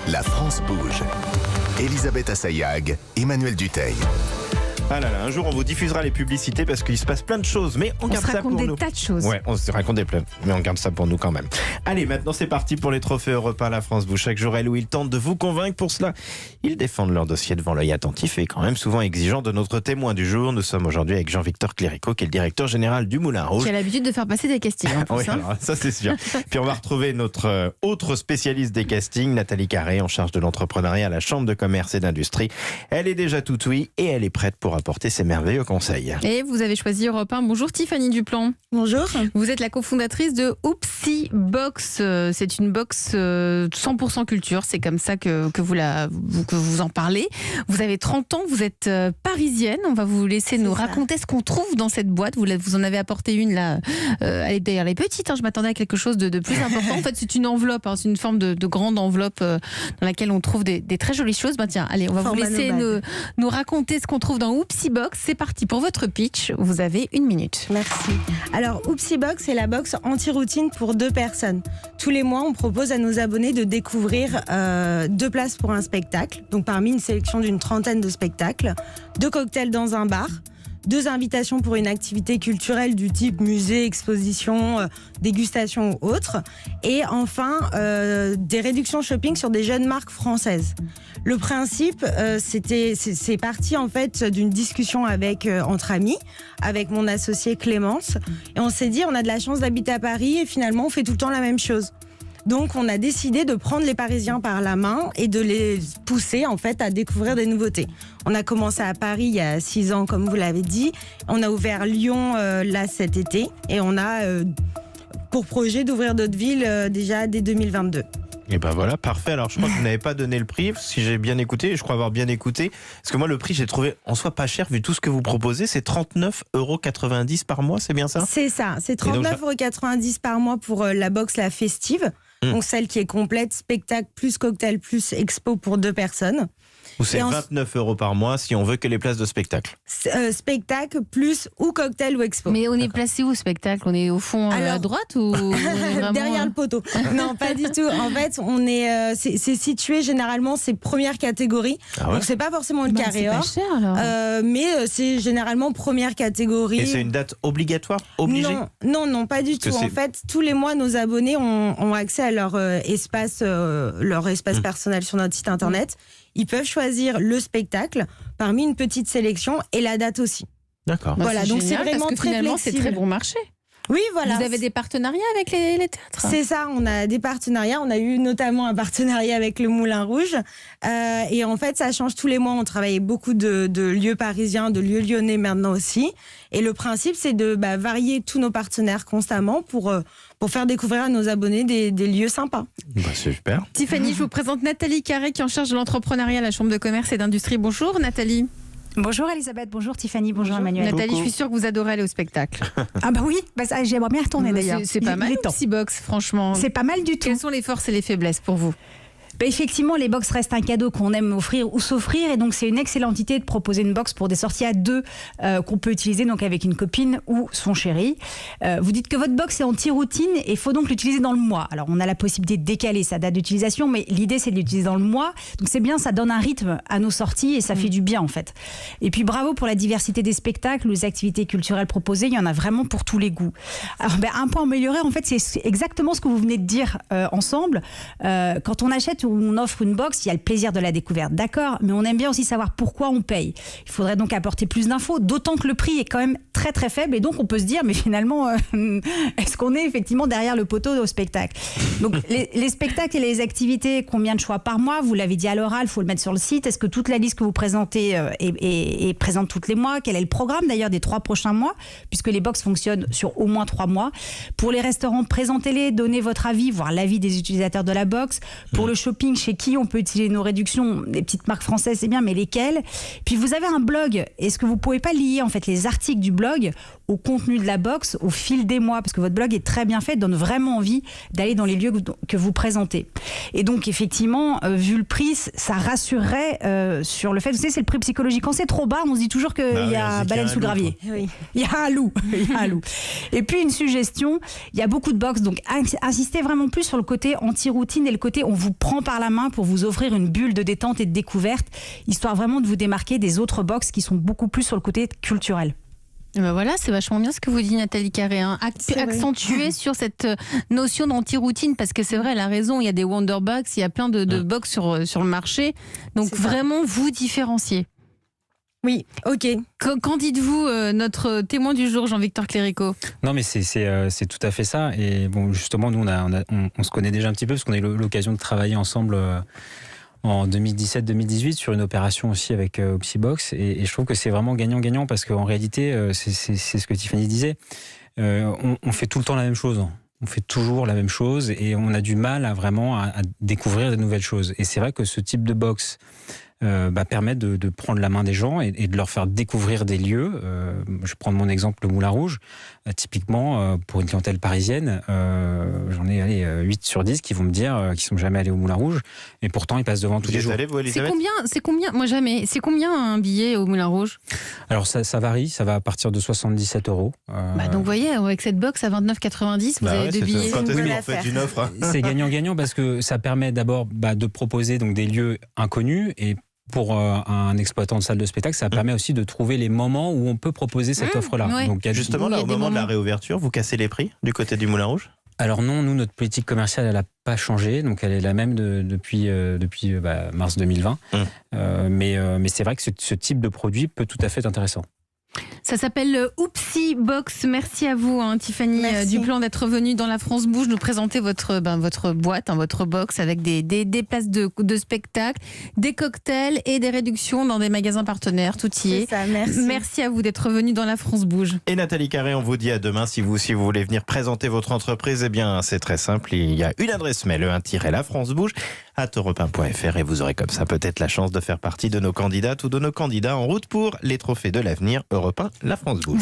La France bouge. Elisabeth Assayag, Emmanuel Dutheil. Ah là là, un jour on vous diffusera les publicités parce qu'il se passe plein de choses, mais on garde ça pour nous. On se raconte des tas de choses. Ouais, on se raconte des plein, mais on garde ça pour nous quand même. Allez, maintenant c'est parti pour les trophées européens. La France bouge chaque jour, elle où ils tentent de vous convaincre. Pour cela, ils défendent leur dossier devant l'œil attentif et quand même souvent exigeant de notre témoin du jour. Nous sommes aujourd'hui avec Jean-Victor Cléricault, qui est le directeur général du Moulin Rouge. Qui a l'habitude de faire passer des castings. Oui, alors, ça c'est sûr. Puis on va retrouver notre autre spécialiste des castings, Nathalie Carré, en charge de l'entrepreneuriat à la Chambre de commerce et d'industrie. Elle est déjà toute oui et elle est prête pour apporter ses merveilleux conseils. Et vous avez choisi Europe 1. Bonjour Tiffany Duplan. Bonjour. Vous êtes la cofondatrice de Oopsie Box. C'est une box 100% culture. C'est comme ça que vous en parlez. Vous avez 30 ans, vous êtes parisienne. On va vous laisser nous raconter ce qu'on trouve dans cette boîte. Vous en avez apporté une là. D'ailleurs, elle est petite. Je m'attendais à quelque chose de plus important. En fait, c'est une enveloppe. C'est une forme de grande enveloppe dans laquelle on trouve des très jolies choses. Tiens, allez, on va vous laisser nous raconter ce qu'on trouve dans Oopsie Box. C'est parti pour votre pitch. Vous avez 1 minute. Merci. Alors, Oopsie Box, c'est la box anti-routine pour 2 personnes. Tous les mois, on propose à nos abonnés de découvrir 2 places pour un spectacle. Donc, parmi une sélection d'une 30aine de spectacles, 2 cocktails dans un bar, 2 invitations pour une activité culturelle du type musée, exposition, dégustation ou autre. Et enfin, des réductions shopping sur des jeunes marques françaises. Le principe, c'est parti en fait d'une discussion entre amis, avec mon associé Clémence. Et on s'est dit, on a de la chance d'habiter à Paris et finalement, on fait tout le temps la même chose. Donc, on a décidé de prendre les Parisiens par la main et de les pousser en fait à découvrir des nouveautés. On a commencé à Paris il y a 6 ans, comme vous l'avez dit. On a ouvert Lyon là cet été et on a pour projet d'ouvrir d'autres villes déjà dès 2022. Et ben voilà, parfait. Alors je crois que vous n'avez pas donné le prix, si j'ai bien écouté, je crois avoir bien écouté. Parce que moi, le prix, j'ai trouvé en soi pas cher, vu tout ce que vous proposez. C'est 39,90 € par mois, c'est bien ça ? C'est ça, c'est 39,90 € par mois pour la box la festive. Donc celle qui est complète, spectacle plus cocktail plus expo pour 2 personnes. Ou c'est 29 € par mois si on veut que les places de spectacle. Spectacle plus ou cocktail ou expo. Mais on est placé où au spectacle ? On est au fond à droite ou vraiment... Derrière le poteau. Non, pas du tout. En fait, on est, c'est situé généralement, c'est première catégorie. Ah ouais. Donc c'est pas forcément le carré or. C'est pas cher alors. Mais c'est généralement première catégorie. Et c'est une date obligatoire, obligée ? Non, pas du tout. En fait, tous les mois, nos abonnés ont accès à leur espace personnel sur notre site internet. Ils peuvent choisir le spectacle parmi une petite sélection et la date aussi. D'accord. Voilà, donc c'est vraiment parce que très finalement, flexible. c'est très bon marché. Oui, voilà. Vous avez des partenariats avec les théâtres ? C'est ça, on a des partenariats. On a eu notamment un partenariat avec le Moulin Rouge. Et en fait, ça change tous les mois. On travaille beaucoup de lieux parisiens, de lieux lyonnais maintenant aussi. Et le principe, c'est de varier tous nos partenaires constamment pour faire découvrir à nos abonnés des lieux sympas. C'est super. Tiffany, je vous présente Nathalie Carré qui est en charge de l'entrepreneuriat à la Chambre de commerce et d'industrie. Bonjour Nathalie. Bonjour Elisabeth, bonjour Tiffany, bonjour Emmanuel. Nathalie, Coucou. je suis sûre que vous adorez aller au spectacle. Ah bah oui, ça, j'aimerais bien retourner d'ailleurs. C'est pas mal, Oopsie Box, franchement. C'est pas mal du tout. Quelles sont les forces et les faiblesses pour vous ? Effectivement, les box restent un cadeau qu'on aime offrir ou s'offrir, et donc c'est une excellente idée de proposer une box pour des sorties à 2 qu'on peut utiliser donc avec une copine ou son chéri. Vous dites que votre box est anti-routine et il faut donc l'utiliser dans le mois. Alors on a la possibilité de décaler sa date d'utilisation, mais l'idée c'est de l'utiliser dans le mois. Donc c'est bien, ça donne un rythme à nos sorties et ça fait du bien en fait. Et puis bravo pour la diversité des spectacles, les activités culturelles proposées, il y en a vraiment pour tous les goûts. Alors un point amélioré en fait, c'est exactement ce que vous venez de dire ensemble. Quand on achète ou on offre une box, il y a le plaisir de la découverte, d'accord, mais on aime bien aussi savoir pourquoi on paye. Il faudrait donc apporter plus d'infos, d'autant que le prix est quand même très très faible, et donc on peut se dire, mais finalement, est-ce qu'on est effectivement derrière le poteau au spectacle ? Donc les spectacles et les activités, combien de choix par mois ? Vous l'avez dit à l'oral, il faut le mettre sur le site. Est-ce que toute la liste que vous présentez est présente tous les mois ? Quel est le programme d'ailleurs des 3 prochains mois ? Puisque les box fonctionnent sur au moins 3 mois. Pour les restaurants, présentez-les, donnez votre avis, voire l'avis des utilisateurs de la box. Pour le shopping, chez qui on peut utiliser nos réductions, des petites marques françaises, c'est bien, mais lesquelles ? Puis vous avez un blog. Est-ce que vous pouvez pas lier en fait les articles du blog au contenu de la box au fil des mois ? Parce que votre blog est très bien fait, donne vraiment envie d'aller dans les lieux que vous présentez. Et donc effectivement, vu le prix, ça rassurerait sur le fait, vous savez, c'est le prix psychologique. Quand c'est trop bas, on se dit toujours qu'il y a baleine sous gravier. Oui. Il y a un loup. Et puis une suggestion, il y a beaucoup de box, donc insistez vraiment plus sur le côté anti-routine et le côté on vous prend prend par la main pour vous offrir une bulle de détente et de découverte, histoire vraiment de vous démarquer des autres box qui sont beaucoup plus sur le côté culturel. Et ben voilà, c'est vachement bien ce que vous dites, Nathalie Carré. Hein. Accentuer sur cette notion d'anti-routine, parce que c'est vrai, elle a raison, il y a des Wonderbox, il y a plein de box sur le marché. Donc vraiment, vous différencier. Oui, ok. Qu'en dites-vous, notre témoin du jour, Jean-Victor Clérico? Non, mais c'est tout à fait ça. Et bon, justement, nous, on se connaît déjà un petit peu parce qu'on a eu l'occasion de travailler ensemble en 2017-2018 sur une opération aussi avec Upsibox. Et je trouve que c'est vraiment gagnant-gagnant parce qu'en réalité, c'est ce que Tiffany disait. On fait tout le temps la même chose. On fait toujours la même chose et on a du mal à découvrir de nouvelles choses. Et c'est vrai que ce type de box permet de prendre la main des gens et de leur faire découvrir des lieux. Je vais prendre mon exemple, le Moulin Rouge. Typiquement, pour une clientèle parisienne, j'en ai 8 sur 10 qui vont me dire qu'ils ne sont jamais allés au MoulinRouge. Et pourtant, ils passent devant tous les jours. Allez, vous, Elisabeth ? C'est combien Moi, jamais. C'est combien un billet au Moulin Rouge? Alors, ça varie. Ça va à partir de 77 €. Donc, vous voyez, avec cette box à 29,90, vous avez 2 billets. Quand est-ce qu'on fait une offre, C'est gagnant-gagnant parce que ça permet d'abord de proposer donc, des lieux inconnus et pour un exploitant de salle de spectacle, ça permet aussi de trouver les moments où on peut proposer cette offre-là. Ouais. Donc, Justement, là, au moment de la réouverture, vous cassez les prix du côté du Moulin Rouge? Alors non, nous, notre politique commerciale, elle n'a pas changé. Donc elle est la même depuis mars 2020. Mais c'est vrai que ce type de produit peut tout à fait être intéressant. Ça s'appelle Oupsi Box. Merci à vous, Tiffany Duplan, d'être venue dans La France Bouge nous présenter votre boîte, votre box avec des places de spectacle, des cocktails et des réductions dans des magasins partenaires. Tout y est. Ça, merci à vous d'être venue dans La France Bouge. Et Nathalie Carré, on vous dit à demain. Si vous voulez venir présenter votre entreprise, eh bien c'est très simple. Il y a une adresse mail, @lafrancebouge@europe1.fr, et vous aurez comme ça peut-être la chance de faire partie de nos candidates ou de nos candidats en route pour les trophées de l'avenir Europe 1 La France Bouge.